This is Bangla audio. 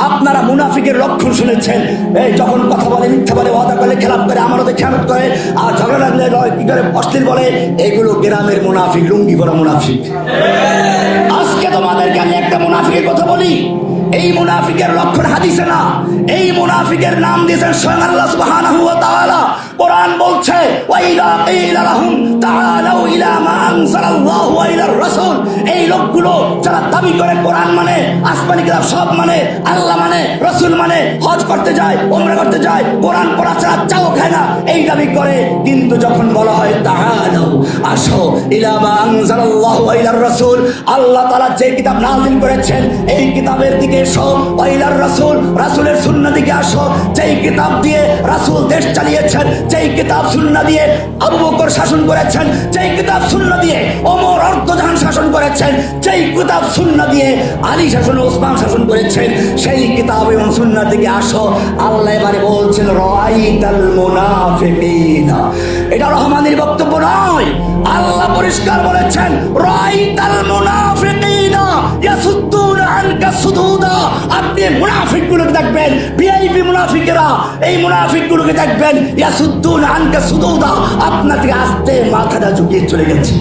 আপনারা মুনাফিকের লক্ষণ শুনেছেন, এই যখন কথা বলে, মিথ্যা বলে, ওয়াদা করলে খেলাপ করে, আমারও খেয়ানত করে, আর ঝগড়া লাগলে কি করে অশ্লীল বলে, এগুলো গ্রামের মুনাফিক, লুঙ্গি পরা মুনাফিক। আজকে তোমাদেরকে আমি একটা মুনাফিকের কথা বলি। এই মুনাফিকের লক্ষণ হাদিসে না, এই মুনাফিকের নাম দিয়েছেন স্বয়ং আল্লাহ সুবহানাহু ওয়া তাআলা। কোরআন বলছে ওয়াইলা কিলা লাহুম তাআলাউ ইলা মা আনজালাল্লাহু ওয়া ইলার রাসূল, এই লোকগুলো যারা দাবি করে কোরআন মানে, আসমানি কিতাব সব মানে, আল্লাহ মানে, রাসূল মানে, হজ করতে যায়, উমরা করতে যায়, কোরআন পড়া ছাড়া চাও খায় না, এই দাবি করে। কিন্তু যখন বলা হয় তাআলাউ, আসো, ইলা মা আনজালাল্লাহু ওয়া ইলার রাসূল, আল্লাহ তাআলা যে কিতাব নাযিল করেছেন এই কিতাবের দিকে এসো, ওয়া ইলার রাসূল, রাসূলের সুন্নাহ দিকে আসো, যেই কিতাব দিয়ে রাসূল দেশ চালিয়েছেন, যেই কিতাব সুন্নাহ দিয়ে আবু বকর শাসন করেছেন, যেই কিতাব সুন্নাহ দিয়ে ওমর অর্ধজাহান শাসন করেছেন, যেই কিতাব সুন্নাহ দিয়ে আলী শাসন, ওসমান শাসন করেছেন, সেই কিতাব এবং সুন্নাহ থেকে আসো। আল্লাহ এবারে বলছেন রাআইতাল মুনাফিকিনা, এটা রহমানের বক্তব্য নয়, আল্লাহ পরিষ্কার বলেছেন রাআইতাল মুনাফিকিনা ইয়াসুদ্দুনা আনকা সুদুদা, আপনি মুনাফিকগুলোকে দেখবেন, ভিআইপি মুনাফিকেরা, এই মুনাফিকগুলোকে দেখবেন ইয়াসুদ্দুনা আনকা সুদুদা, আপনার থেকে আস্তে মাথাটা ঝুঁকিয়ে চলে গেছে।